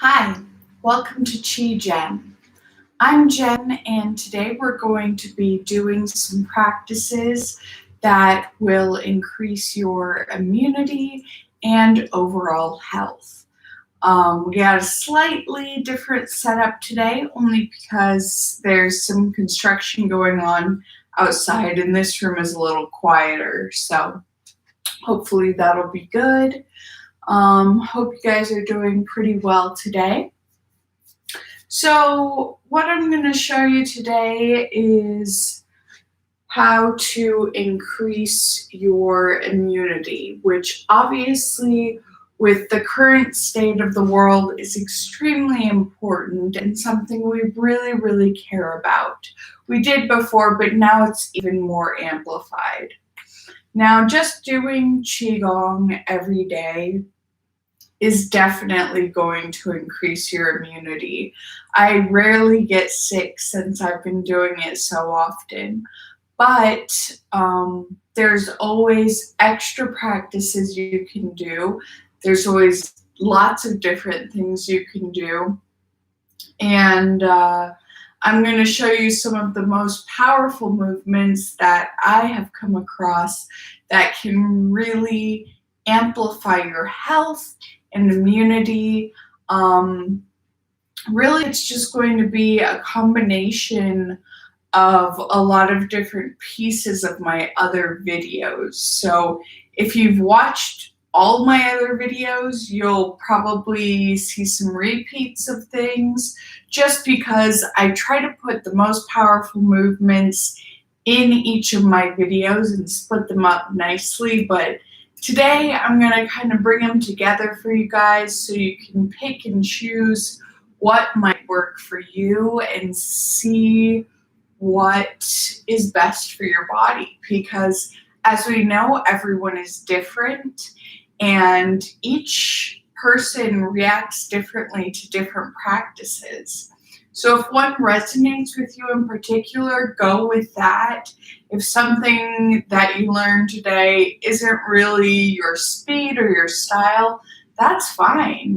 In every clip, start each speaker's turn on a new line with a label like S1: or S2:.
S1: Hi, welcome to Qigong. I'm Jen, and today we're going to be doing some practices that will increase your immunity and overall health. We got a slightly different setup today, only because there's some construction going on outside, and this room is a little quieter, so hopefully that'll be good. Hope you guys are doing pretty well today. So what I'm going to show you today is how to increase your immunity, which obviously with the current state of the world is extremely important and something we really, really care about. We did before, but now it's even more amplified. Now, just doing Qigong every day is definitely going to increase your immunity. I rarely get sick since I've been doing it so often, but there's always extra practices you can do. There's always lots of different things you can do. And I'm going to show you some of the most powerful movements that I have come across that can really amplify your health and immunity. Really, it's just going to be a combination of a lot of different pieces of my other videos. So if you've watched all my other videos, you'll probably see some repeats of things, just because I try to put the most powerful movements in each of my videos and split them up nicely. But today I'm going to kind of bring them together for you guys so you can pick and choose what might work for you and see what is best for your body. Because as we know, everyone is different and each person reacts differently to different practices. So if one resonates with you in particular, go with that. If something that you learned today isn't really your speed or your style, that's fine,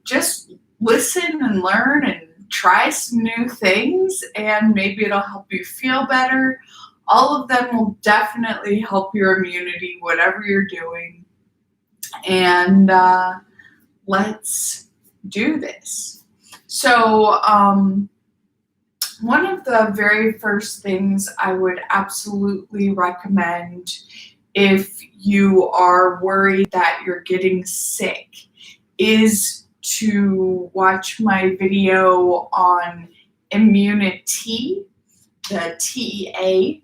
S1: Just listen and learn and try some new things, and maybe it'll help you feel better. All of them will definitely help your immunity, whatever you're doing. And let's do this. So one of the very first things I would absolutely recommend if you are worried that you're getting sick is to watch my video on immunity, the TEA,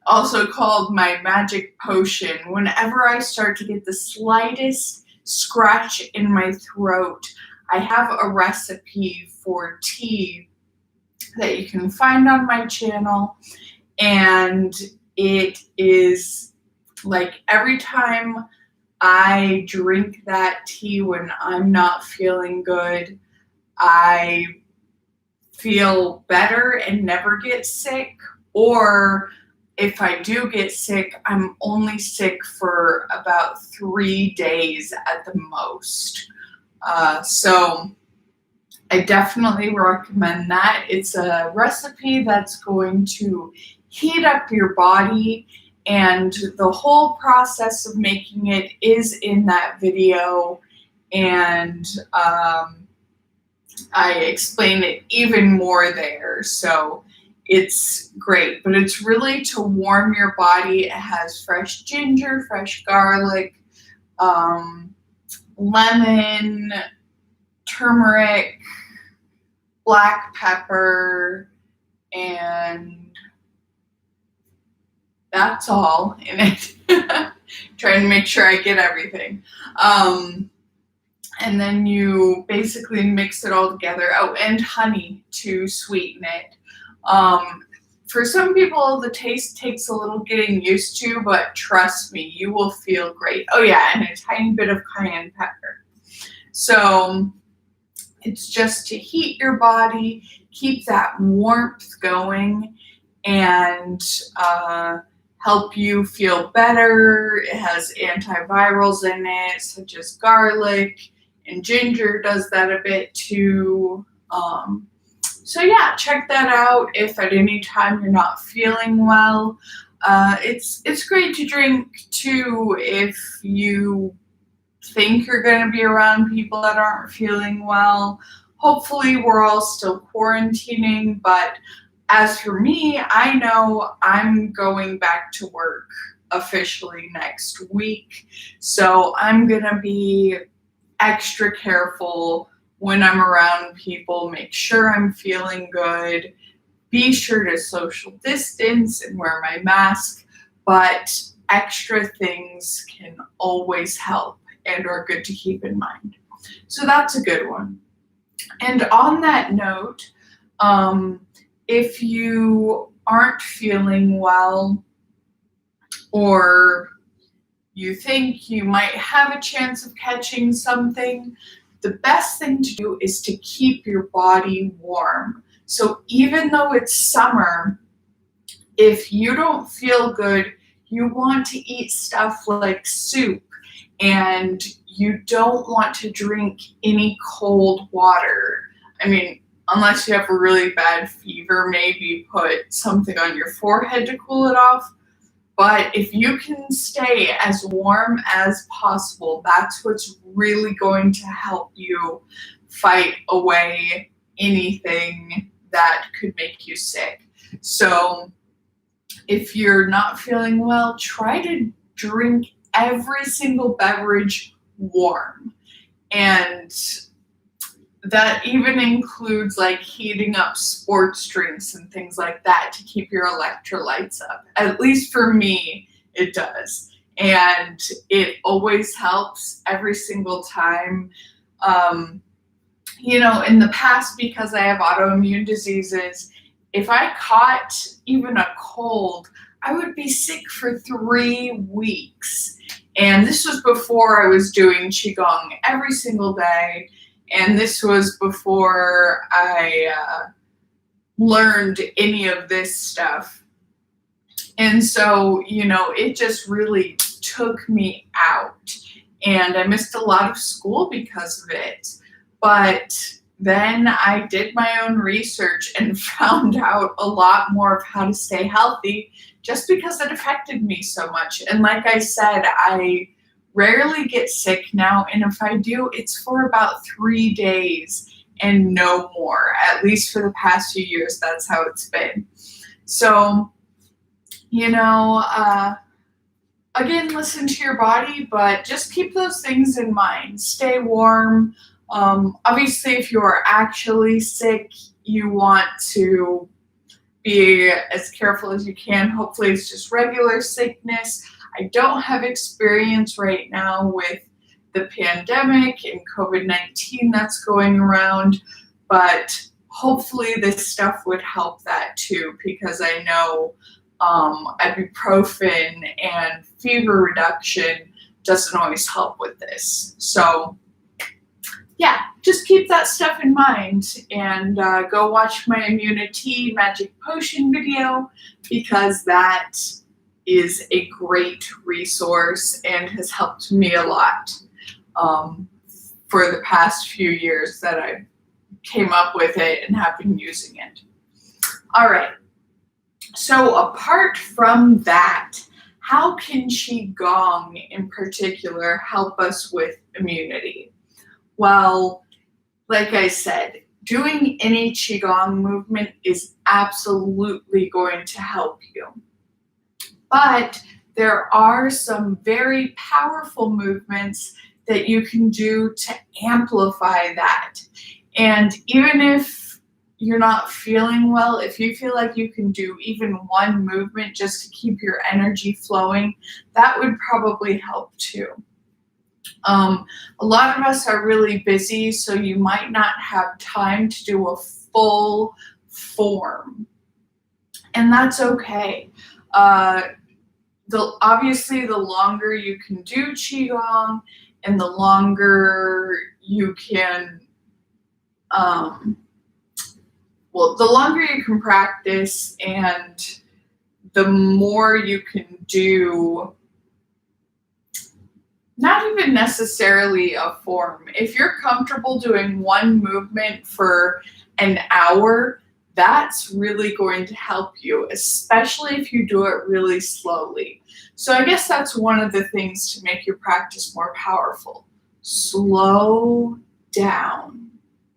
S1: also called my magic potion. Whenever I start to get the slightest scratch in my throat, I have a recipe for tea that you can find on my channel, and it is like every time I drink that tea when I'm not feeling good, I feel better and never get sick. Or if I do get sick, I'm only sick for about 3 days at the most. So I definitely recommend that. It's a recipe that's going to heat up your body, and the whole process of making it is in that video, and I explain it even more there, so it's great. But it's really to warm your body. It has fresh ginger, fresh garlic, lemon, turmeric, black pepper, and that's all in it. Trying to make sure I get everything. And then you basically mix it all together. Oh, and honey to sweeten it. For some people, the taste takes a little getting used to, but trust me, you will feel great. Oh yeah, and a tiny bit of cayenne pepper. So it's just to heat your body, keep that warmth going, and help you feel better. It has antivirals in it, such as garlic and ginger does that a bit too. So yeah, check that out if at any time you're not feeling well. It's great to drink too if you think you're going to be around people that aren't feeling well. Hopefully we're all still quarantining, but as for me, I know I'm going back to work officially next week. So I'm going to be extra careful when I'm around people, make sure I'm feeling good, be sure to social distance and wear my mask, but extra things can always help and are good to keep in mind. So that's a good one. And on that note, if you aren't feeling well or you think you might have a chance of catching something, the best thing to do is to keep your body warm. So even though it's summer, if you don't feel good, you want to eat stuff like soup, and you don't want to drink any cold water. I mean, unless you have a really bad fever, maybe put something on your forehead to cool it off. But if you can stay as warm as possible, that's what's really going to help you fight away anything that could make you sick. So if you're not feeling well, try to drink every single beverage warm. And that even includes like heating up sports drinks and things like that to keep your electrolytes up. At least for me, it does. And it always helps every single time. In the past, because I have autoimmune diseases, if I caught even a cold, I would be sick for 3 weeks. And this was before I was doing Qigong every single day. And this was before I learned any of this stuff. And so, it just really took me out. And I missed a lot of school because of it. But then I did my own research and found out a lot more of how to stay healthy just because it affected me so much. And like I said, I rarely get sick now, and if I do, it's for about 3 days and no more. At least for the past few years, that's how it's been. So, again, listen to your body, but just keep those things in mind. Stay warm. Obviously, if you are actually sick, you want to be as careful as you can. Hopefully, it's just regular sickness. I don't have experience right now with the pandemic and COVID-19 that's going around, but hopefully this stuff would help that too, because I know ibuprofen and fever reduction doesn't always help with this. So yeah, just keep that stuff in mind and go watch my immunity magic potion video, because that is a great resource and has helped me a lot for the past few years that I came up with it and have been using it. All right. So apart from that, how can Qigong in particular help us with immunity? Well, like I said, doing any Qigong movement is absolutely going to help you. But there are some very powerful movements that you can do to amplify that. And even if you're not feeling well, if you feel like you can do even one movement just to keep your energy flowing, that would probably help too. A lot of us are really busy, so you might not have time to do a full form. And that's okay. Obviously, the longer you can do Qigong and the longer you can, the longer you can practice and the more you can do, not even necessarily a form. If you're comfortable doing one movement for an hour, that's really going to help you, especially if you do it really slowly. So I guess that's one of the things to make your practice more powerful. Slow down,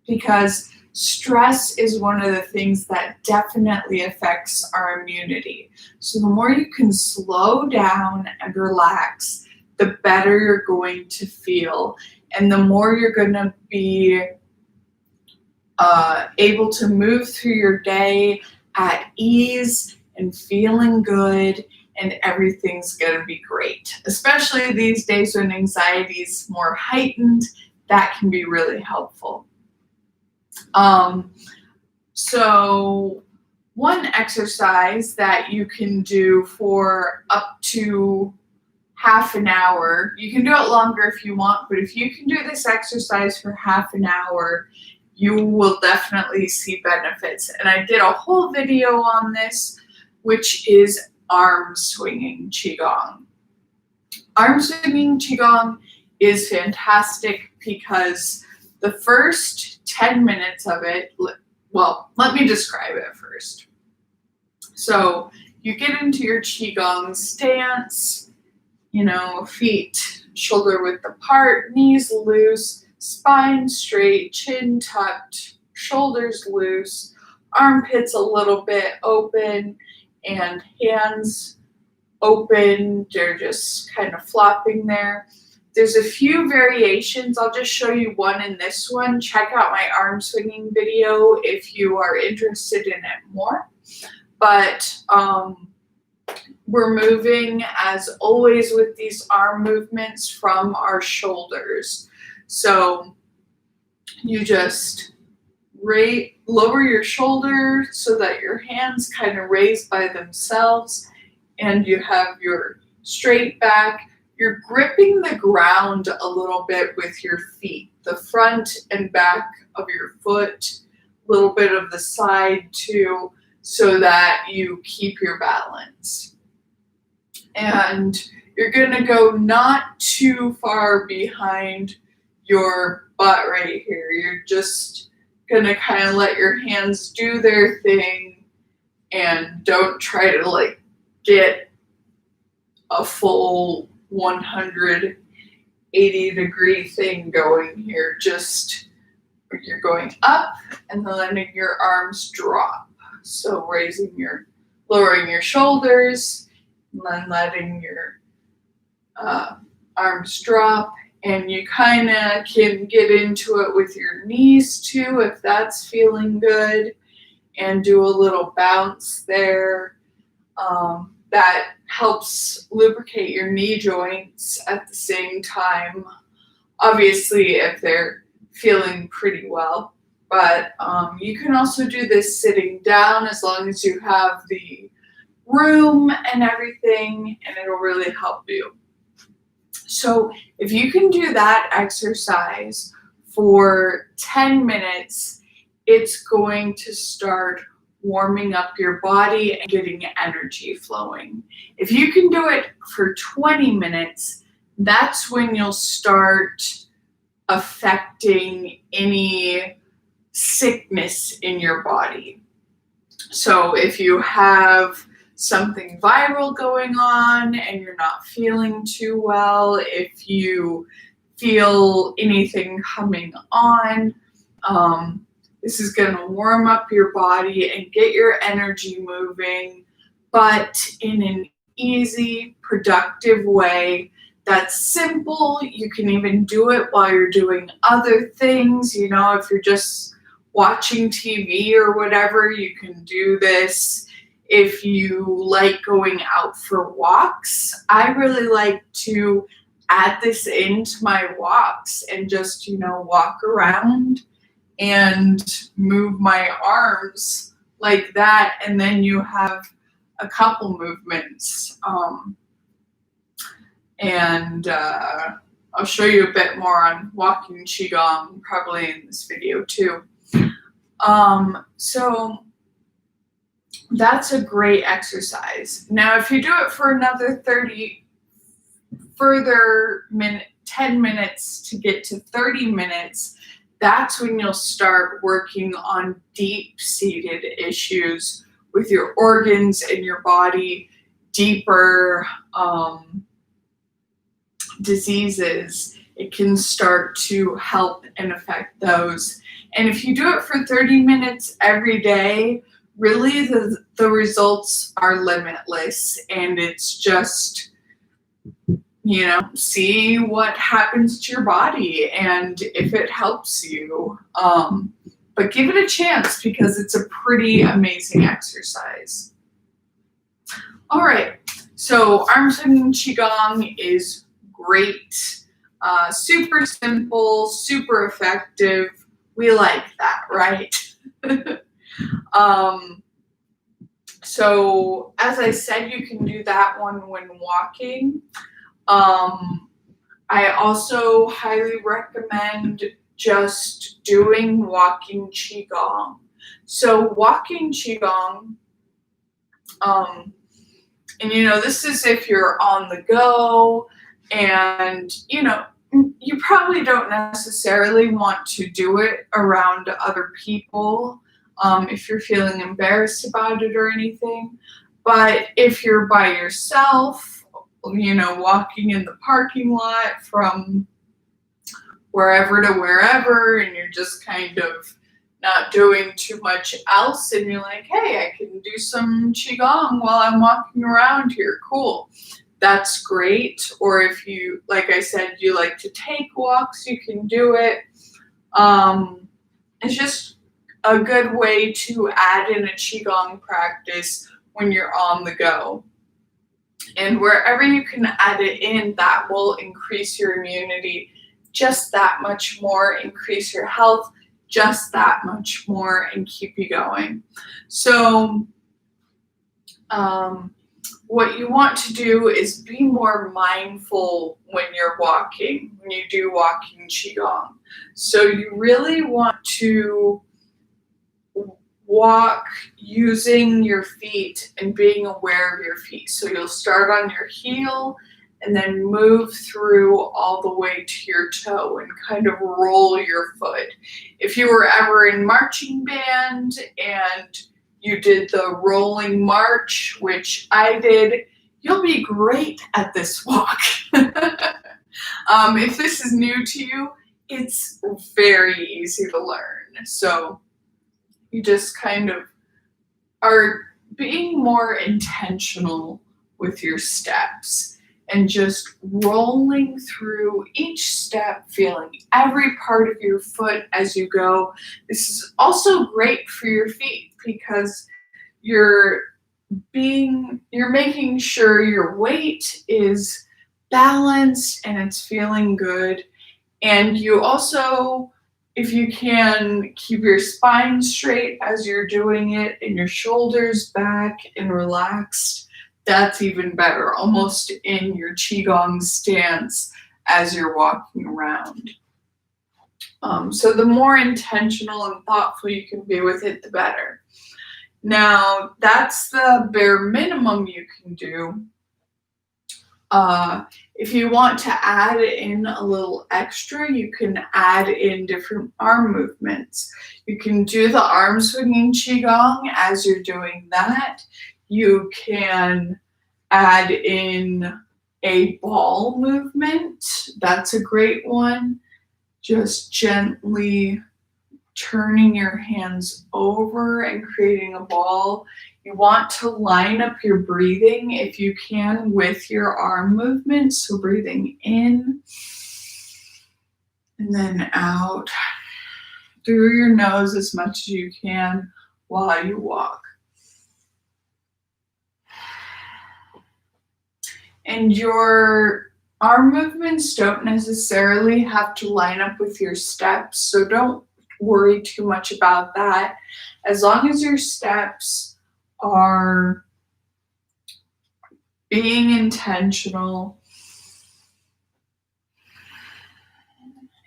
S1: because stress is one of the things that definitely affects our immunity. So the more you can slow down and relax, the better you're going to feel, and the more you're going to be able to move through your day at ease and feeling good, and everything's going to be great. Especially these days when anxiety is more heightened, that can be really helpful. So one exercise that you can do for up to half an hour, you can do it longer if you want, but if you can do this exercise for half an hour, you will definitely see benefits. And I did a whole video on this, which is arm swinging Qigong. Arm swinging Qigong is fantastic because the first 10 minutes of it, well, let me describe it first. So you get into your Qigong stance, feet shoulder width apart, knees loose, spine straight, chin tucked, shoulders loose, armpits a little bit open, and hands open. They're just kind of flopping there. There's a few variations. I'll just show you one in this one. Check out my arm swinging video if you are interested in it more. But we're moving, as always with these arm movements, from our shoulders. So you just lower your shoulder so that your hands kind of raise by themselves, and you have your straight back. You're gripping the ground a little bit with your feet, the front and back of your foot, a little bit of the side too, so that you keep your balance. And you're going to go not too far behind your butt right here. You're just going to kind of let your hands do their thing, and don't try to get a full 180-degree thing going here. Just you're going up and then letting your arms drop. So lowering your shoulders, and then letting your arms drop. And you kind of can get into it with your knees too, if that's feeling good, and do a little bounce there. That helps lubricate your knee joints at the same time, obviously if they're feeling pretty well. But you can also do this sitting down as long as you have the room and everything, and it'll really help you. So if you can do that exercise for 10 minutes, it's going to start warming up your body and getting energy flowing. If you can do it for 20 minutes, that's when you'll start affecting any sickness in your body. So if you have something viral going on and you're not feeling too well, if you feel anything coming on, this is going to warm up your body and get your energy moving, but in an easy, productive way that's simple. You can even do it while you're doing other things. If you're just watching TV or whatever, you can do this. If you like going out for walks, I really like to add this into my walks and just, walk around and move my arms like that. And then you have a couple movements. I'll show you a bit more on walking Qigong probably in this video too. So that's a great exercise. Now, if you do it for another 30 10 minutes to get to 30 minutes, that's when you'll start working on deep-seated issues with your organs and your body, deeper diseases. It can start to help and affect those. And if you do it for 30 minutes every day, really the results are limitless, and it's just, see what happens to your body and if it helps you. But give it a chance because it's a pretty amazing exercise. All right, so arm swinging Qigong is great, super simple, super effective. We like that, right? So as I said, you can do that one when walking. I also highly recommend just doing walking Qigong. So walking Qigong, and this is if you're on the go, and you probably don't necessarily want to do it around other people if you're feeling embarrassed about it or anything. But if you're by yourself, walking in the parking lot from wherever to wherever, and you're just kind of not doing too much else, and you're like, hey, I can do some Qigong while I'm walking around here, cool. That's great. Or if you, like I said, you like to take walks, you can do it. It's just a good way to add in a Qigong practice when you're on the go. And wherever you can add it in, that will increase your immunity just that much more, increase your health just that much more, and keep you going. So what you want to do is be more mindful when you're walking, when you do walking Qigong. So you really want to walk using your feet and being aware of your feet. So you'll start on your heel and then move through all the way to your toe and kind of roll your foot. If you were ever in marching band and you did the rolling march, which I did, you'll be great at this walk. If this is new to you, it's very easy to learn. So you just kind of are being more intentional with your steps and just rolling through each step, feeling every part of your foot as you go. This is also great for your feet because you're making sure your weight is balanced and it's feeling good. And you also, if you can, keep your spine straight as you're doing it and your shoulders back and relaxed, that's even better, almost in your Qigong stance as you're walking around. So the more intentional and thoughtful you can be with it, the better. Now, that's the bare minimum you can do. If you want to add in a little extra, you can add in different arm movements. You can do the arm swinging Qigong as you're doing that. You can add in a ball movement. That's a great one. Just gently turning your hands over and creating a ball. You want to line up your breathing, if you can, with your arm movements. So breathing in and then out through your nose as much as you can while you walk. And your arm movements don't necessarily have to line up with your steps, so don't worry too much about that. As long as your steps are being intentional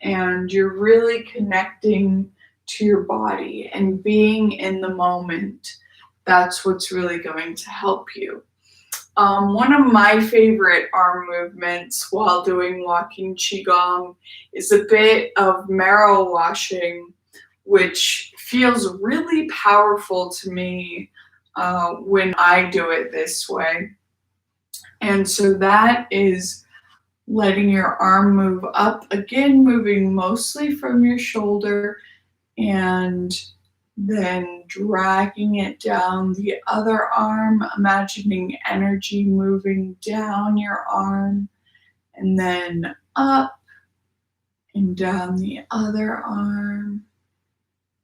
S1: and you're really connecting to your body and being in the moment, that's what's really going to help you. One of my favorite arm movements while doing walking Qigong is a bit of marrow washing, which feels really powerful to me when I do it this way. And so that is letting your arm move up, again, moving mostly from your shoulder and then dragging it down the other arm, imagining energy moving down your arm and then up and down the other arm.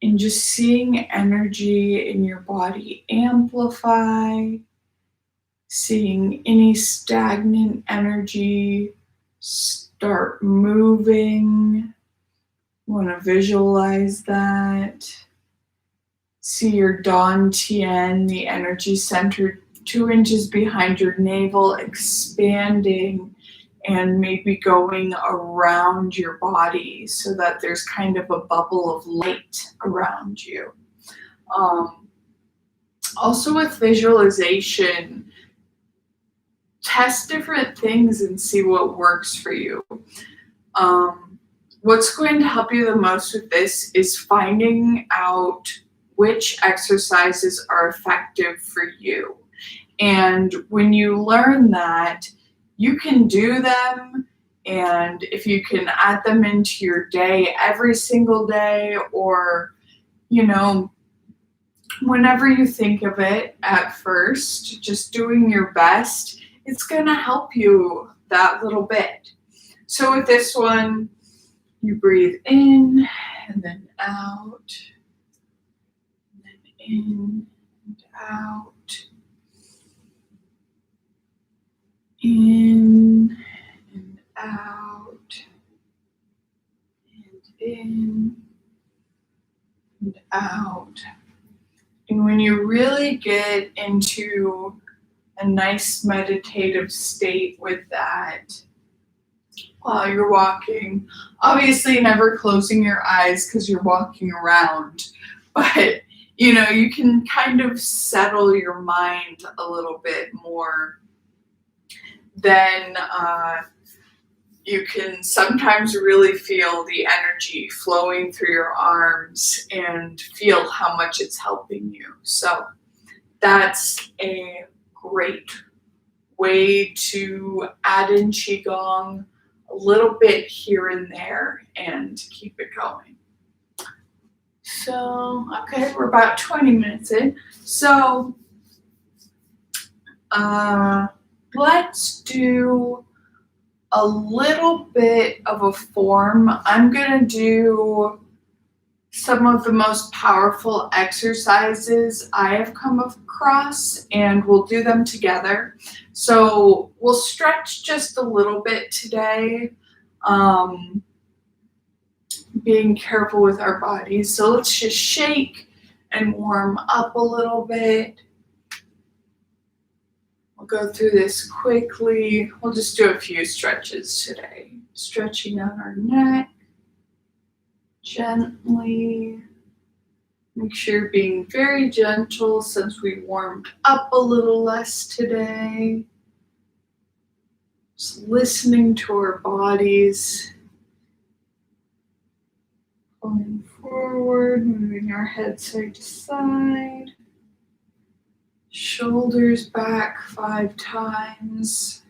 S1: And just seeing energy in your body amplify, seeing any stagnant energy start moving. Want to visualize that. See your Dan Tien, the energy center 2 inches behind your navel, expanding and maybe going around your body so that there's kind of a bubble of light around you. Also with visualization, test different things and see what works for you. What's going to help you the most with this is finding out which exercises are effective for you. And when you learn that, you can do them, and if you can add them into your day every single day, or, whenever you think of it at first, just doing your best, it's going to help you that little bit. So with this one, you breathe in and then out, and then in and out, in and out, and in and out. And when you really get into a nice meditative state with that, while you're walking, obviously never closing your eyes because you're walking around, but you can kind of settle your mind a little bit more. Then you can sometimes really feel the energy flowing through your arms and feel how much it's helping you. So that's a great way to add in Qigong a little bit here and there and keep it going. So, okay, we're about 20 minutes in. So, let's do a little bit of a form. I'm going to do some of the most powerful exercises I have come across, and we'll do them together. So we'll stretch just a little bit today, being careful with our bodies. So let's just shake and warm up a little bit. We'll go through this quickly. We'll just do a few stretches today. Stretching out our neck gently. Make sure you're being very gentle since we warmed up a little less today. Just listening to our bodies. Pulling forward, moving our head side to side. Shoulders back 5 times.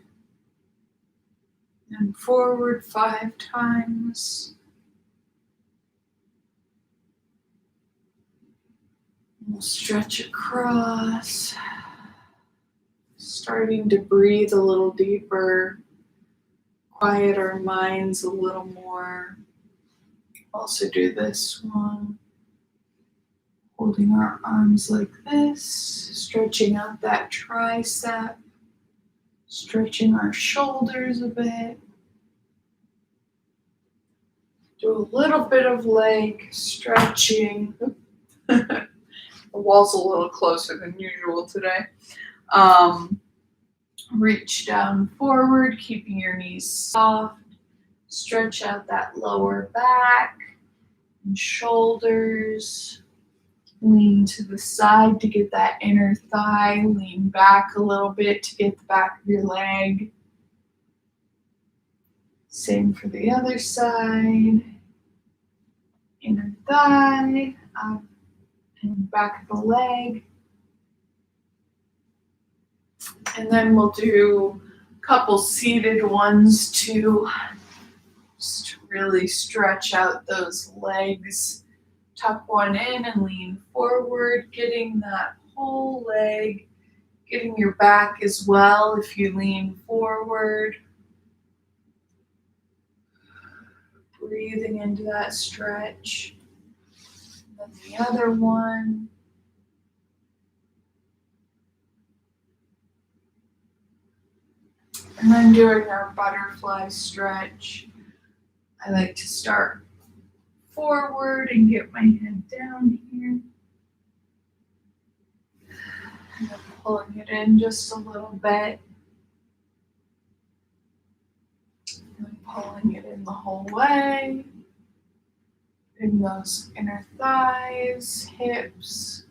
S1: And forward 5 times. We'll stretch across. Starting to breathe a little deeper. Quiet our minds a little more. Also do this one. Holding our arms like this, stretching out that tricep, stretching our shoulders a bit. Do a little bit of leg stretching. The wall's a little closer than usual today. Reach down forward, keeping your knees soft. Stretch out that lower back and shoulders. Lean to the side to get that inner thigh. Lean back a little bit to get the back of your leg. Same for the other side. Inner thigh, up and back of the leg. And then we'll do a couple seated ones to just really stretch out those legs. Tuck one in and lean forward, getting that whole leg, getting your back as well if you lean forward. Breathing into that stretch. And then the other one. And then doing our butterfly stretch. I like to start forward and get my head down here. And then pulling it in just a little bit. And pulling it in the whole way. In those inner thighs, hips.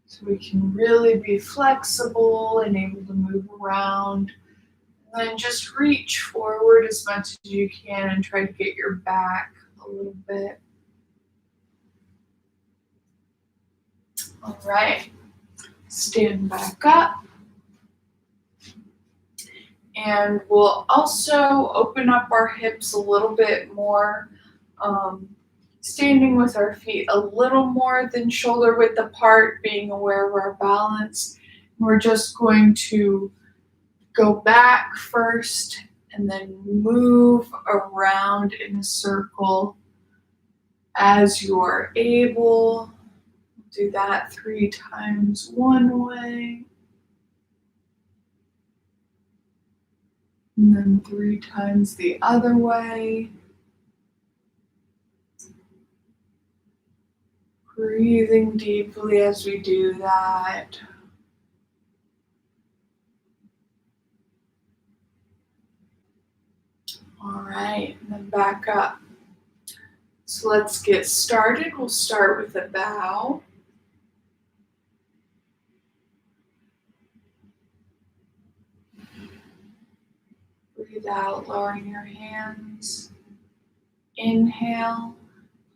S1: So we can really be flexible and able to move around. And then just reach forward as much as you can and try to get your back a little bit. All right, stand back up. And we'll also open up our hips a little bit more, standing with our feet a little more than shoulder width apart, being aware of our balance. We're just going to go back first and then move around in a circle as you are able. Do that 3 times one way. And then 3 times the other way. Breathing deeply as we do that. All right, and then back up. So let's get started. We'll start with a bow. Breathe out, lowering your hands. Inhale,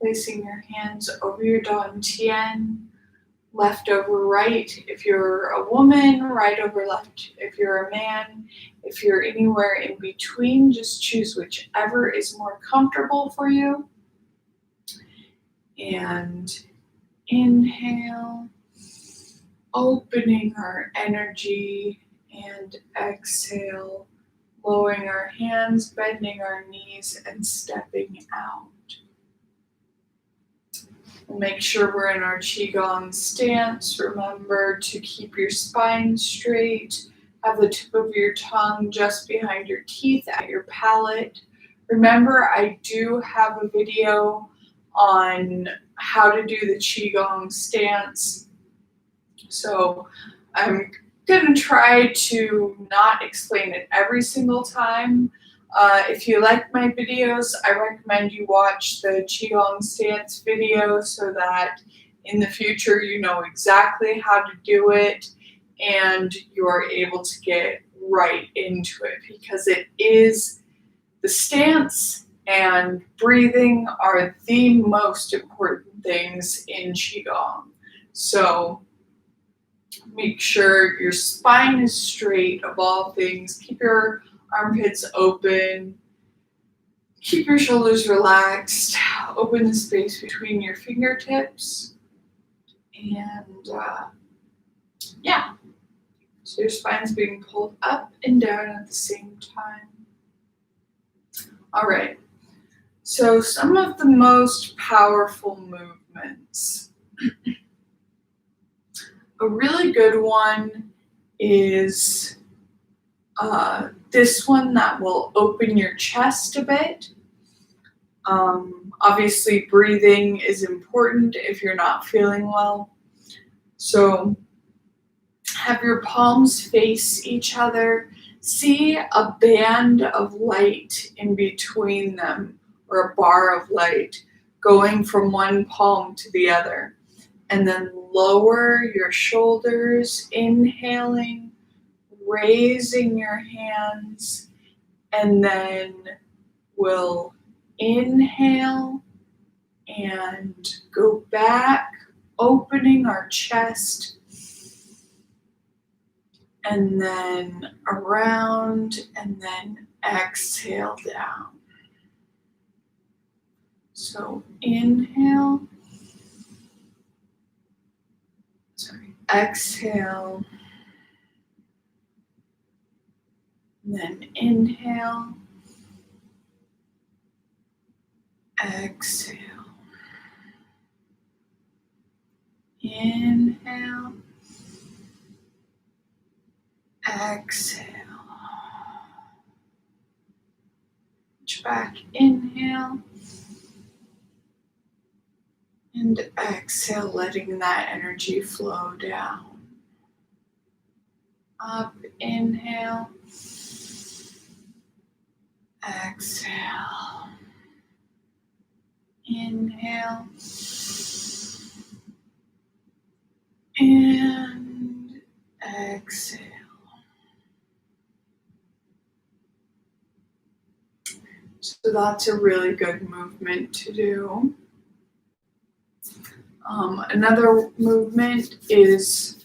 S1: placing your hands over your dantian, left over right. If you're a woman, right over left. If you're a man, if you're anywhere in between, just choose whichever is more comfortable for you. And inhale, opening our energy, and exhale, lowering our hands, bending our knees, and stepping out. We'll make sure we're in our Qigong stance. Remember to keep your spine straight. Have the tip of your tongue just behind your teeth at your palate. Remember, I do have a video on how to do the Qigong stance. So I'm going to try to not explain it every single time. If you like my videos, I recommend you watch the Qigong stance video so that in the future you know exactly how to do it and you're able to get right into it, because it is the stance and breathing are the most important things in Qigong. So make sure your spine is straight of all things. Keep your armpits open. Keep your shoulders relaxed. Open the space between your fingertips. And yeah, so your spine's being pulled up and down at the same time. All right, so some of the most powerful movements. A really good one is this one that will open your chest a bit. Obviously, breathing is important if you're not feeling well. So have your palms face each other. See a band of light in between them, or a bar of light going from one palm to the other. And then lower your shoulders, inhaling, raising your hands, and then we'll inhale and go back, opening our chest, and then around, and then exhale down. So inhale, exhale, and then inhale, exhale, inhale, exhale. Reach back, inhale, and exhale, letting that energy flow down. Up, inhale, exhale, inhale, and exhale. So that's a really good movement to do. Another movement is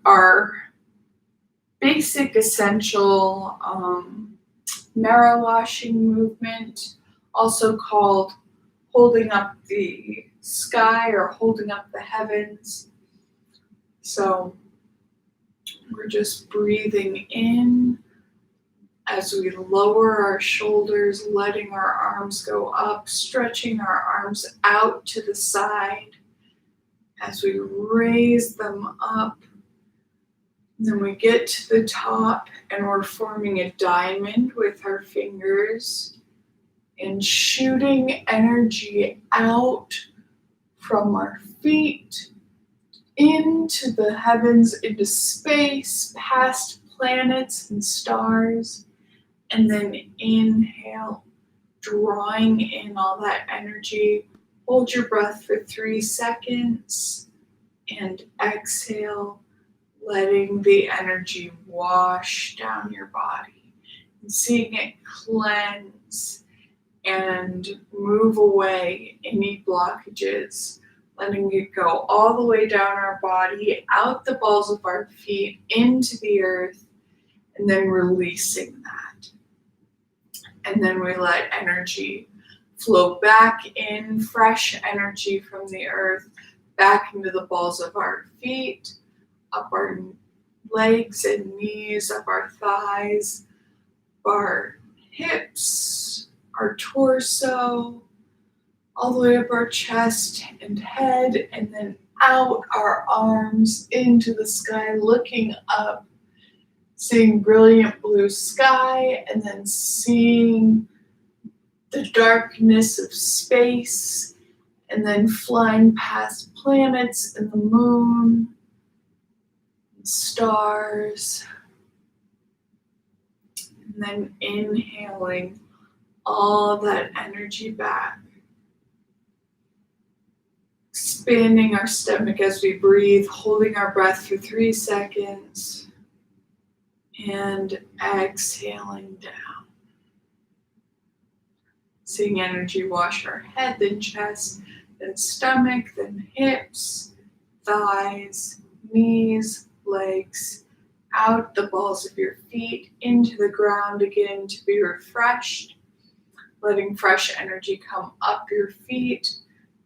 S1: our basic essential marrow washing movement, also called holding up the sky or holding up the heavens. So we're just breathing in as we lower our shoulders, letting our arms go up, stretching our arms out to the side as we raise them up. And then we get to the top and we're forming a diamond with our fingers and shooting energy out from our feet into the heavens, into space, past planets and stars. And then inhale, drawing in all that energy. Hold your breath for 3 seconds and exhale, letting the energy wash down your body and seeing it cleanse and move away any blockages, letting it go all the way down our body, out the balls of our feet, into the earth, and then releasing that. And then we let energy flow back in, fresh energy from the earth, back into the balls of our feet, up our legs and knees, up our thighs, our hips, our torso, all the way up our chest and head, and then out our arms into the sky, looking up, seeing brilliant blue sky, and then seeing the darkness of space, and then flying past planets and the moon, and stars, and then inhaling all that energy back. Expanding our stomach as we breathe, holding our breath for 3 seconds. And exhaling down. Seeing energy wash our head, then chest, then stomach, then hips, thighs, knees, legs, out the balls of your feet, into the ground again to be refreshed. Letting fresh energy come up your feet,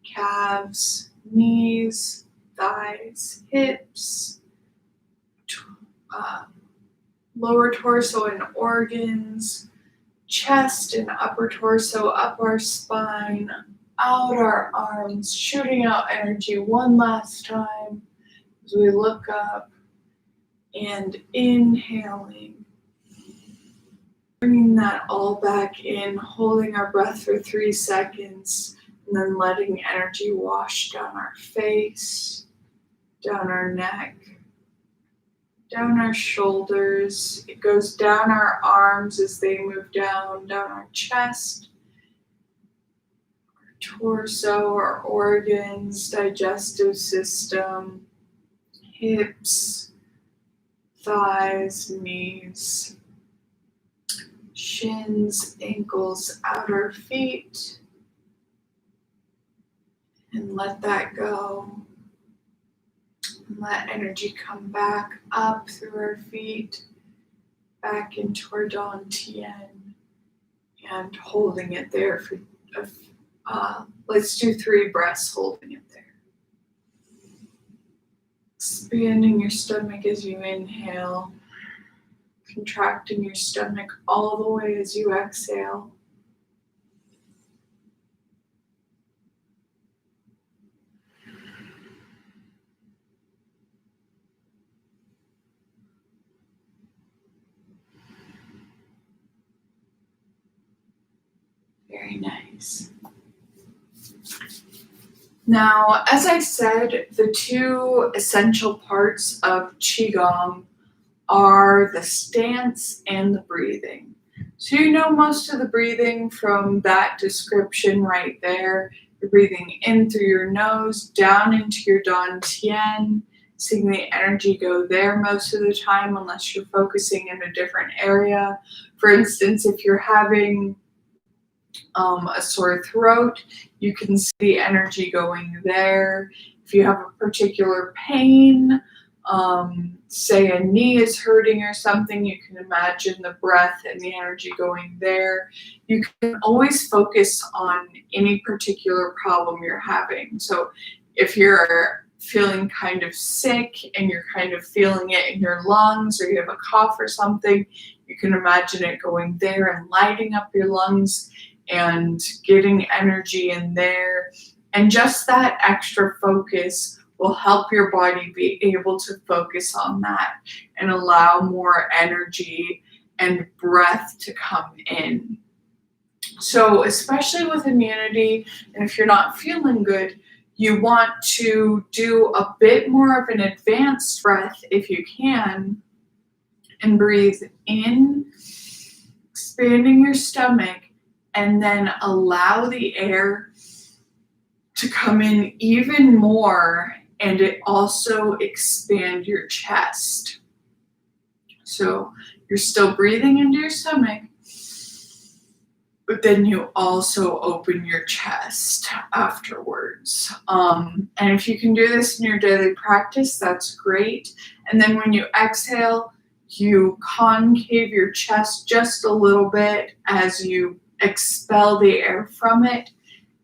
S1: calves, knees, thighs, hips, lower torso and organs, chest and upper torso, up our spine, out our arms, shooting out energy one last time as we look up and inhaling. Bringing that all back in, holding our breath for 3 seconds, and then letting energy wash down our face, down our neck, down our shoulders. It goes down our arms as they move down our chest, our torso, our organs, digestive system, hips, thighs, knees, shins, ankles, outer feet, and let that go. And let energy come back up through our feet, back into our Dantian, and holding it there for, let's do 3 breaths holding it there. Expanding your stomach as you inhale, contracting your stomach all the way as you exhale. Very nice. Now, as I said, the 2 essential parts of Qigong are the stance and the breathing. So you know most of the breathing from that description right there. You're breathing in through your nose, down into your Dantian, seeing the energy go there most of the time unless you're focusing in a different area. For instance, if you're having a sore throat, you can see the energy going there. If you have a particular pain, say a knee is hurting or something, you can imagine the breath and the energy going there. You can always focus on any particular problem you're having. So if you're feeling kind of sick and you're kind of feeling it in your lungs, or you have a cough or something, you can imagine it going there and lighting up your lungs and getting energy in there. And just that extra focus will help your body be able to focus on that and allow more energy and breath to come in. So especially with immunity, and if you're not feeling good, you want to do a bit more of an advanced breath if you can, and breathe in, expanding your stomach, and then allow the air to come in even more, and it also expand your chest. So you're still breathing into your stomach, but then you also open your chest afterwards. And if you can do this in your daily practice, that's great. And then when you exhale, you concave your chest just a little bit as you expel the air from it,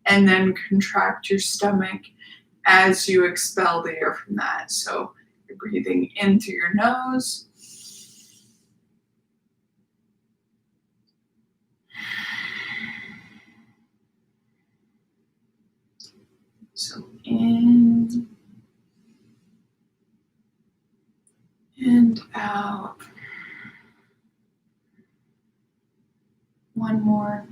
S1: and then contract your stomach as you expel the air from that. So you're breathing in through your nose. So in and out. One more.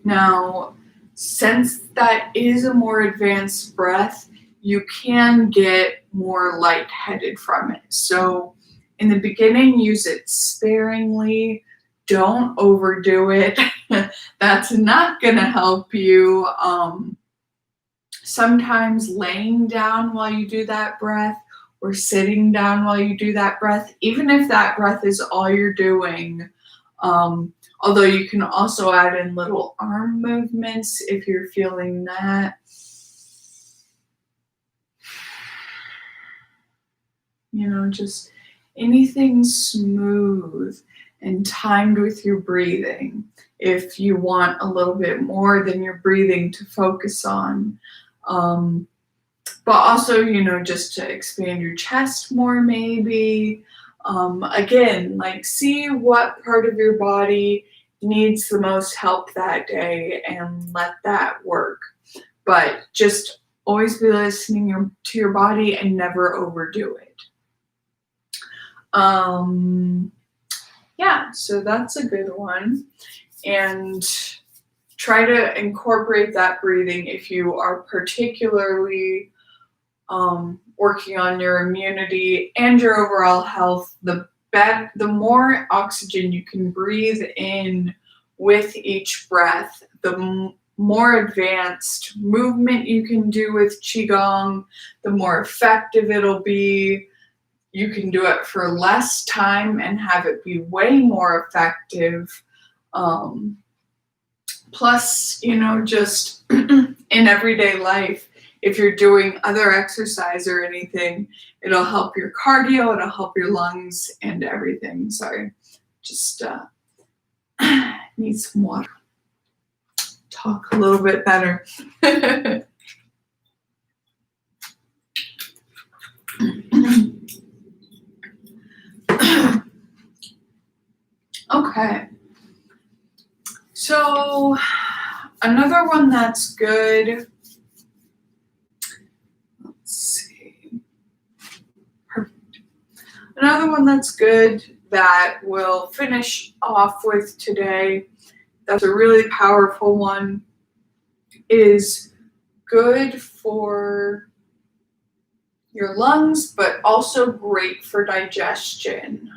S1: Now, since that is a more advanced breath, you can get more lightheaded from it. So in the beginning, use it sparingly. Don't overdo it. That's not going to help you. Sometimes laying down while you do that breath, or sitting down while you do that breath, even if that breath is all you're doing, although you can also add in little arm movements if you're feeling that. Just anything smooth and timed with your breathing. If you want a little bit more than your breathing to focus on. But also, just to expand your chest more maybe. Again, see what part of your body needs the most help that day and let that work. But just always be listening to your body and never overdo it. So that's a good one. And try to incorporate that breathing if you are particularly working on your immunity and your overall health. The more oxygen you can breathe in with each breath, the more advanced movement you can do with Qigong, the more effective it'll be. You can do it for less time and have it be way more effective. Plus, just in everyday life, if you're doing other exercise or anything, it'll help your cardio, it'll help your lungs and everything. Sorry, just need some water. Talk a little bit better. Okay. So another one that's good. Let's see. Perfect. Another one that's good that we'll finish off with today, that's a really powerful one, is good for your lungs, but also great for digestion.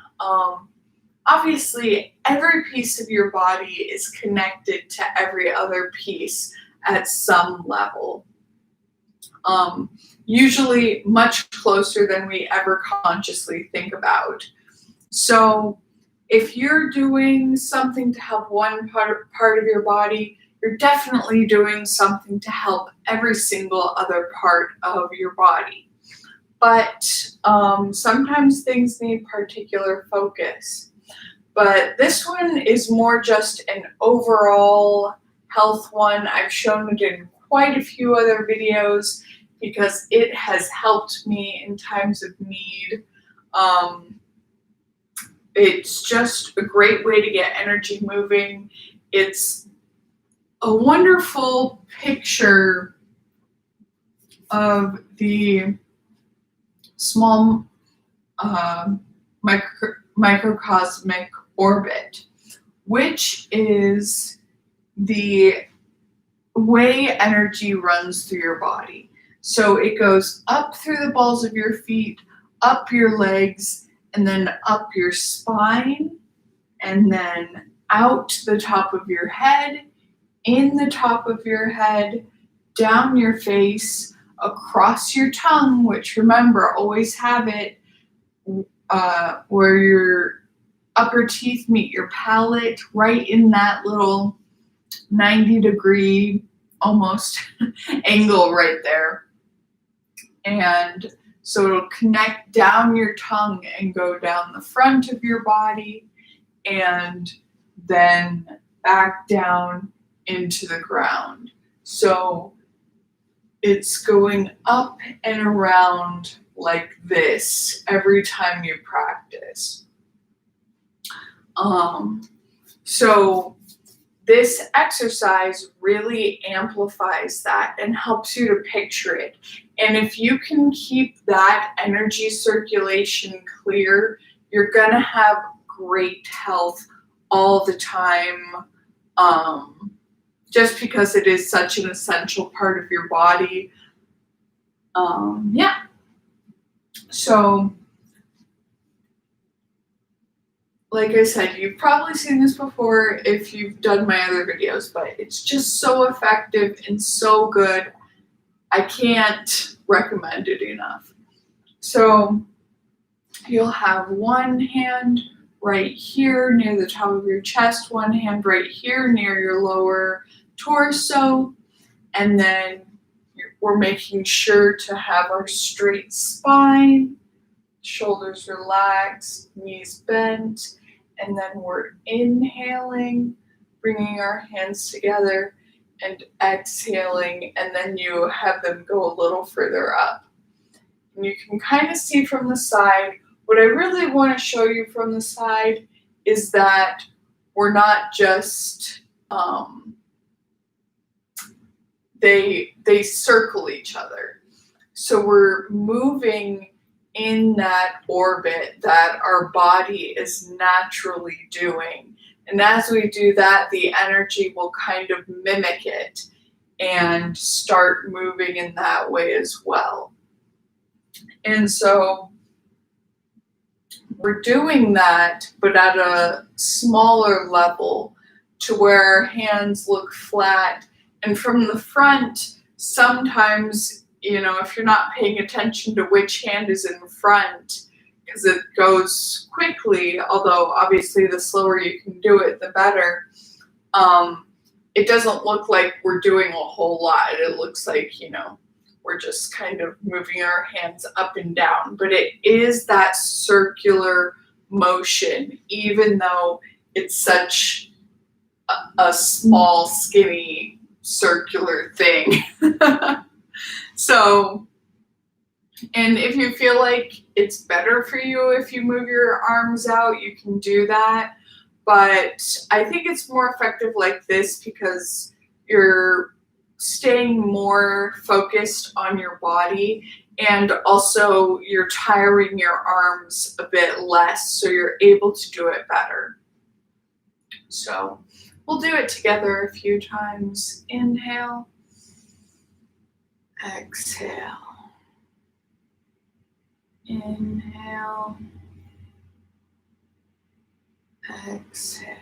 S1: Obviously, every piece of your body is connected to every other piece at some level. Usually much closer than we ever consciously think about. So if you're doing something to help one part of your body, you're definitely doing something to help every single other part of your body. But sometimes things need particular focus. But this one is more just an overall health one. I've shown it in quite a few other videos because it has helped me in times of need. It's just a great way to get energy moving. It's a wonderful picture of the small microcosmic orbit, which is the way energy runs through your body. So it goes up through the balls of your feet, up your legs, and then up your spine, and then out the top of your head, in the top of your head, down your face, across your tongue, which remember, always have it where your upper teeth meet your palate, right in that little 90-degree almost angle right there. And so it'll connect down your tongue and go down the front of your body and then back down into the ground. So it's going up and around like this every time you practice. So this exercise really amplifies that and helps you to picture it. And if you can keep that energy circulation clear, you're gonna have great health all the time, just because it is such an essential part of your body. Yeah. So, like I said, you've probably seen this before if you've done my other videos, but it's just so effective and so good. I can't recommend it enough. So you'll have one hand right here near the top of your chest, one hand right here near your lower torso, and then we're making sure to have our straight spine, shoulders relaxed, knees bent, and then we're inhaling, bringing our hands together, and exhaling, and then you have them go a little further up. And you can kind of see from the side, what I really want to show you from the side is that we're not just, they circle each other. So we're moving in that orbit that our body is naturally doing. And as we do that, the energy will kind of mimic it and start moving in that way as well. And so we're doing that, but at a smaller level to where our hands look flat. And from the front, sometimes, if you're not paying attention to which hand is in front, because it goes quickly, although obviously the slower you can do it, the better. It doesn't look like we're doing a whole lot. It looks like, we're just kind of moving our hands up and down. But it is that circular motion, even though it's such a small, skinny, circular thing. So, and if you feel like it's better for you if you move your arms out, you can do that. But I think it's more effective like this because you're staying more focused on your body, and also you're tiring your arms a bit less, so you're able to do it better. So we'll do it together a few times. Inhale, exhale, inhale, exhale,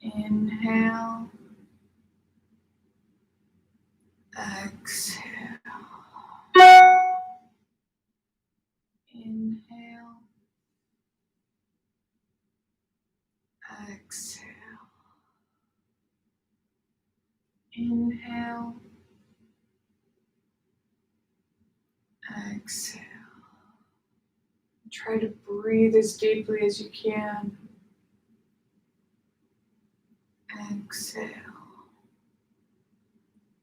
S1: inhale, exhale, inhale, exhale, inhale, exhale. Try to breathe as deeply as you can. Exhale,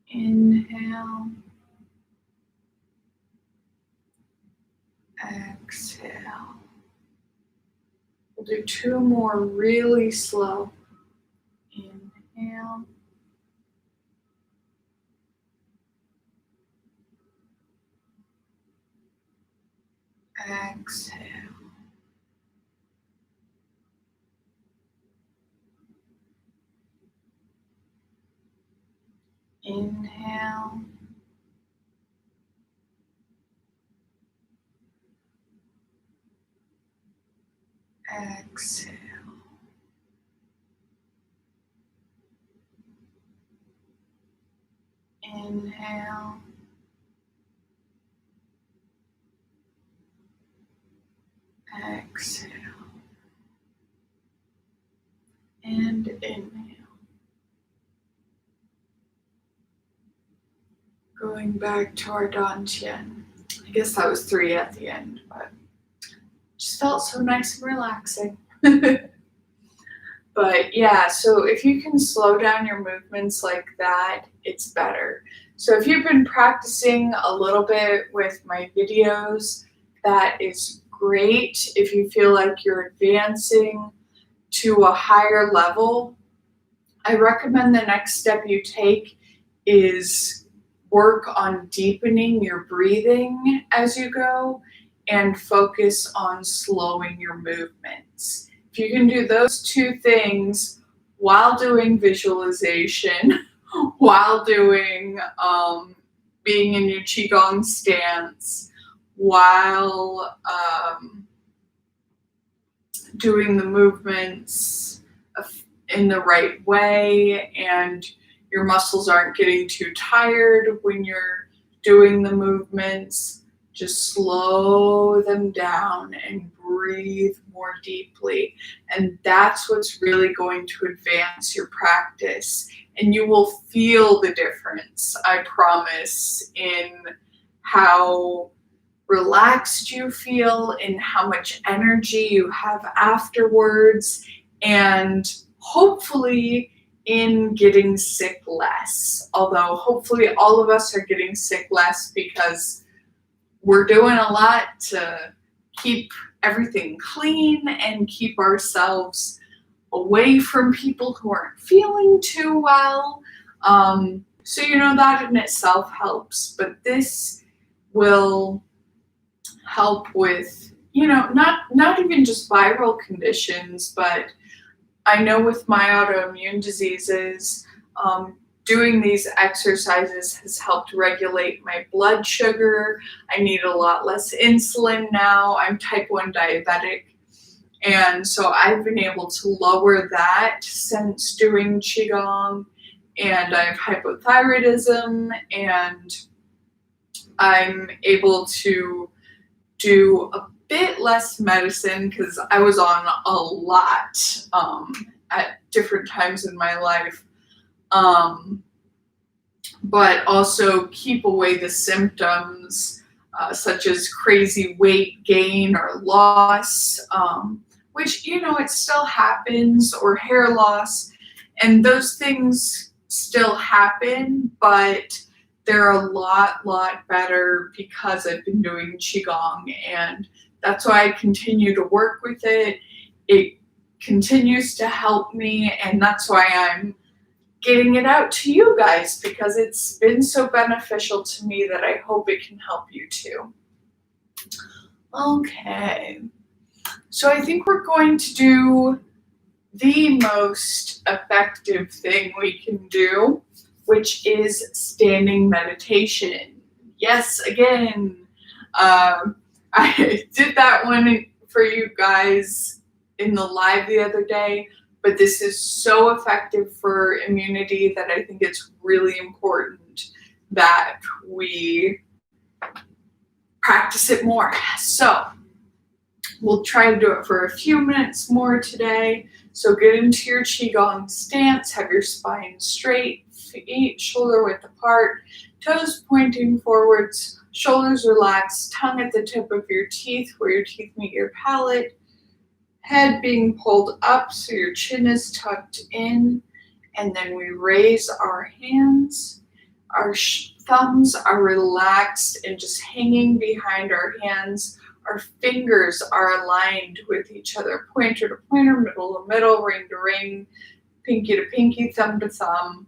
S1: inhale, exhale. We'll do two more really slow. Inhale, exhale, inhale, exhale, inhale, exhale, and inhale. Going back to our dantian. I guess that was 3 at the end, but just felt so nice and relaxing. But yeah, so if you can slow down your movements like that, it's better. So if you've been practicing a little bit with my videos, that is great. If you feel like you're advancing to a higher level, I recommend the next step you take is work on deepening your breathing as you go and focus on slowing your movements. If you can do those two things while doing visualization, while doing being in your Qigong stance, while doing the movements in the right way, and your muscles aren't getting too tired when you're doing the movements, just slow them down and breathe more deeply. And that's what's really going to advance your practice. And you will feel the difference, I promise, in how relaxed you feel, in how much energy you have afterwards, and hopefully in getting sick less. Although hopefully all of us are getting sick less because we're doing a lot to keep everything clean and keep ourselves away from people who aren't feeling too well. So that in itself helps, but this will help with, not even just viral conditions, but I know with my autoimmune diseases, doing these exercises has helped regulate my blood sugar. I need a lot less insulin now. I'm type 1 diabetic. And so I've been able to lower that since doing Qigong. And I have hypothyroidism, and I'm able to do a bit less medicine because I was on a lot at different times in my life. But also keep away the symptoms such as crazy weight gain or loss, which, it still happens, or hair loss. And those things still happen, but they're a lot better because I've been doing Qigong, and that's why I continue to work with it. It continues to help me, and that's why I'm getting it out to you guys, because it's been so beneficial to me that I hope it can help you too. Okay, so I think we're going to do the most effective thing we can do, which is standing meditation. Yes, again, I did that one for you guys in the live the other day, but this is so effective for immunity that I think it's really important that we practice it more. So we'll try to do it for a few minutes more today. So get into your Qigong stance, have your spine straight, feet shoulder width apart, toes pointing forwards, shoulders relaxed, tongue at the tip of your teeth where your teeth meet your palate, head being pulled up so your chin is tucked in, and then we raise our hands. Our thumbs are relaxed and just hanging behind our hands. Our fingers are aligned with each other, pointer to pointer, middle to middle, ring to ring, pinky to pinky, thumb to thumb.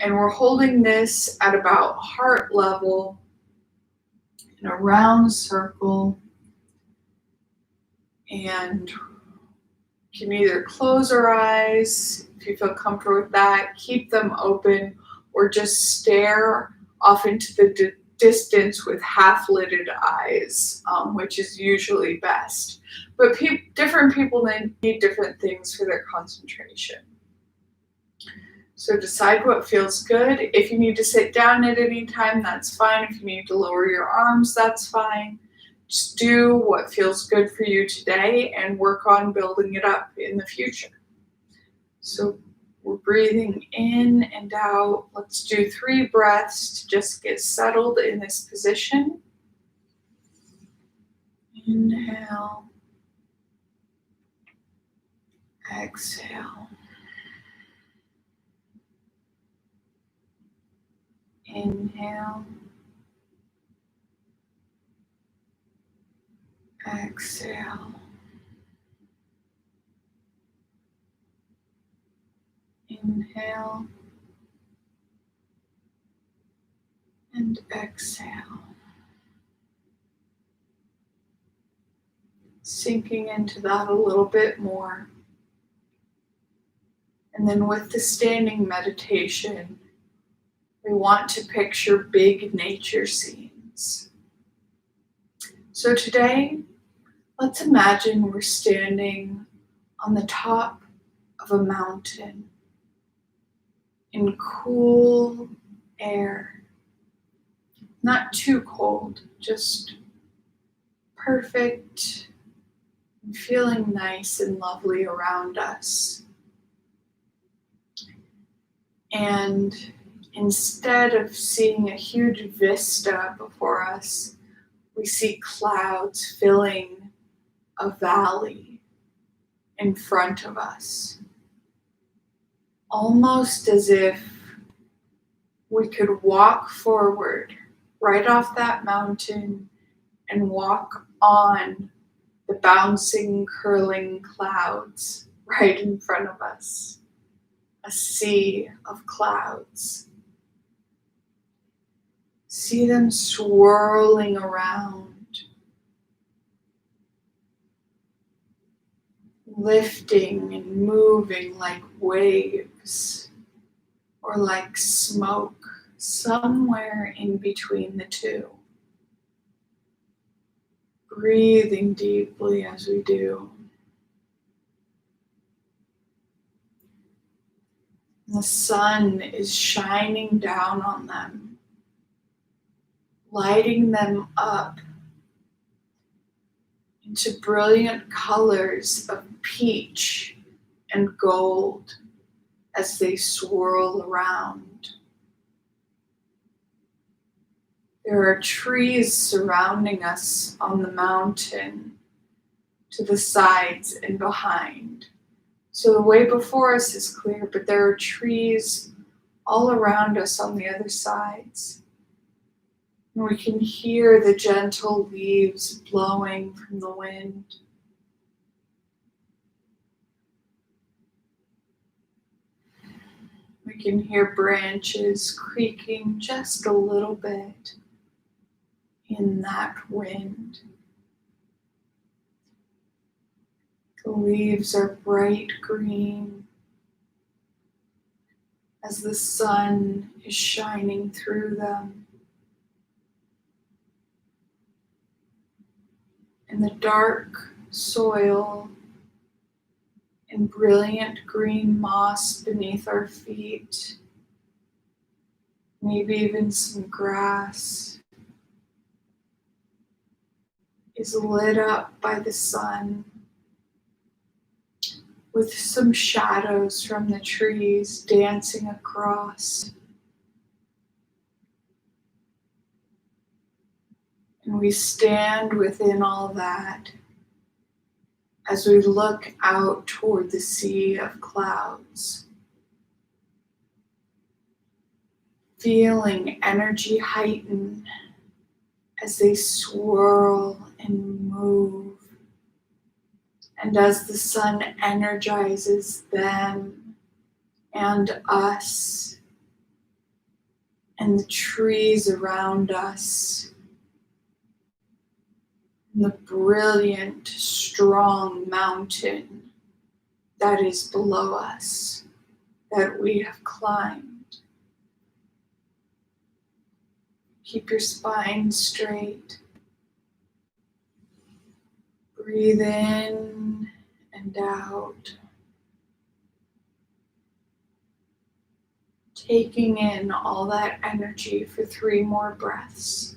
S1: And we're holding this at about heart level in a round circle. And you can either close our eyes if you feel comfortable with that, keep them open, or just stare off into the distance with half-lidded eyes, which is usually best. But different people need different things for their concentration. So decide what feels good. If you need to sit down at any time, that's fine. If you need to lower your arms, that's fine. Just do what feels good for you today and work on building it up in the future. So we're breathing in and out. Let's do 3 breaths to just get settled in this position. Inhale. Exhale. Inhale. Exhale. Inhale. And exhale. Sinking into that a little bit more. And then with the standing meditation, we want to picture big nature scenes. So today, let's imagine we're standing on the top of a mountain in cool air. Not too cold, just perfect and feeling nice and lovely around us. And instead of seeing a huge vista before us, we see clouds filling a valley in front of us. Almost as if we could walk forward right off that mountain and walk on the bouncing, curling clouds right in front of us. A sea of clouds. See them swirling around, lifting and moving like waves. or like smoke, somewhere in between the two. Breathing deeply as we do. The sun is shining down on them, lighting them up into brilliant colors of peach and gold as they swirl around. There are trees surrounding us on the mountain, to the sides and behind. So the way before us is clear, but there are trees all around us on the other sides. And we can hear the gentle leaves blowing from the wind. We can hear branches creaking just a little bit in that wind. The leaves are bright green as the sun is shining through them. And the dark soil and brilliant green moss beneath our feet, maybe even some grass, is lit up by the sun, with some shadows from the trees dancing across. And we stand within all that as we look out toward the sea of clouds, feeling energy heighten as they swirl and move. And as the sun energizes them and us and the trees around us and the brilliant, strong mountain that is below us that we have climbed. Keep your spine straight. Breathe in and out. Taking in all that energy for 3 more breaths.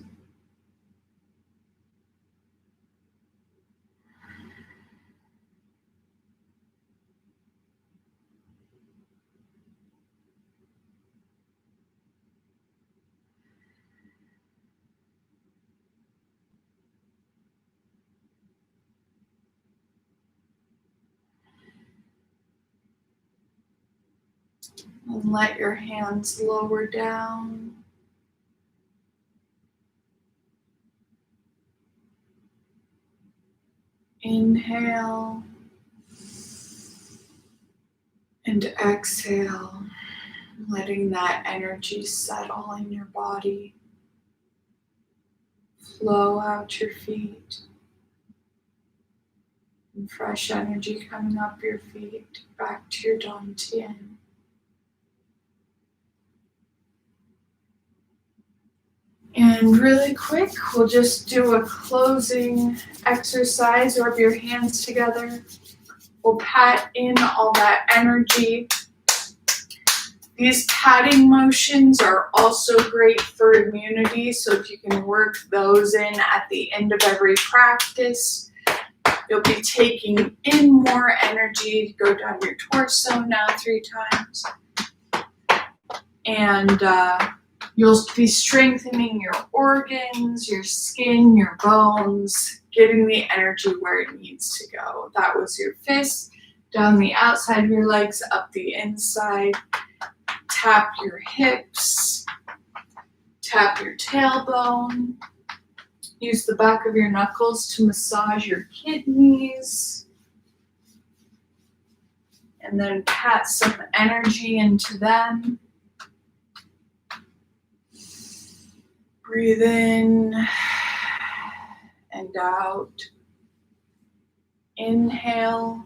S1: And let your hands lower down. Inhale and exhale, letting that energy settle in your body. Flow out your feet. And fresh energy coming up your feet, back to your dantian. And really quick, we'll just do a closing exercise. Rub your hands together. We'll pat in all that energy. These patting motions are also great for immunity, so if you can work those in at the end of every practice, you'll be taking in more energy. Go down your torso now 3 times. And you'll be strengthening your organs, your skin, your bones, getting the energy where it needs to go. That was your fist, down the outside of your legs, up the inside. Tap your hips, tap your tailbone. Use the back of your knuckles to massage your kidneys. And then pat some energy into them. Breathe in and out. Inhale,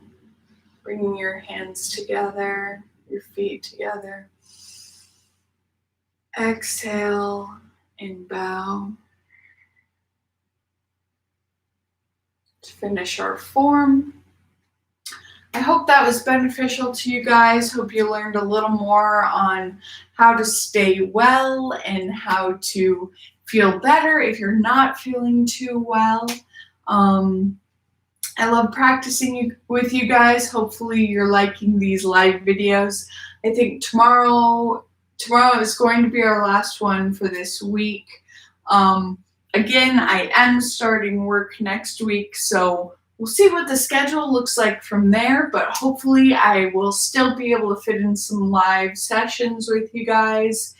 S1: bringing your hands together, your feet together. Exhale and bow. To finish our form. I hope that was beneficial to you guys. Hope you learned a little more on how to stay well and how to feel better if you're not feeling too well. I love practicing with you guys. Hopefully you're liking these live videos. I think tomorrow is going to be our last one for this week. Again, I am starting work next week, so we'll see what the schedule looks like from there, but hopefully I will still be able to fit in some live sessions with you guys.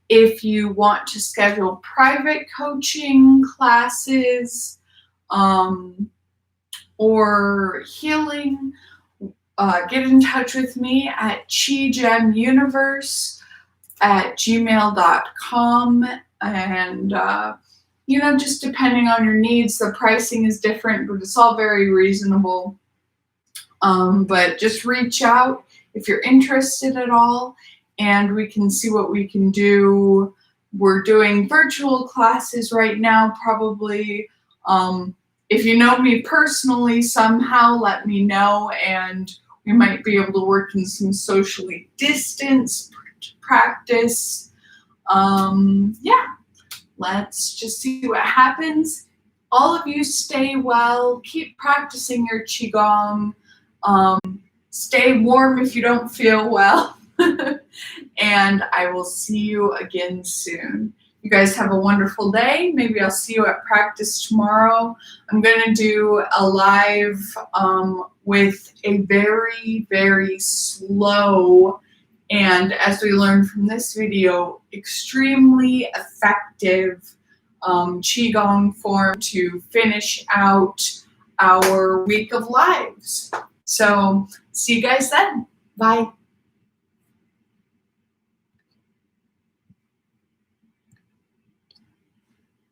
S1: If you want to schedule private coaching classes, or healing, get in touch with me at qigemuniverse@gmail.com. And, just depending on your needs, the pricing is different, but it's all very reasonable. But just reach out if you're interested at all, and we can see what we can do. We're doing virtual classes right now, probably. If you know me personally somehow, let me know, and we might be able to work in some socially distanced practice. Let's just see what happens. All of you stay well, keep practicing your Qigong, stay warm if you don't feel well, and I will see you again soon. You guys have a wonderful day. Maybe I'll see you at practice tomorrow. I'm going to do a live with a very, very slow, and as we learned from this video, extremely effective Qigong form to finish out our week of lives. So see you guys then. Bye.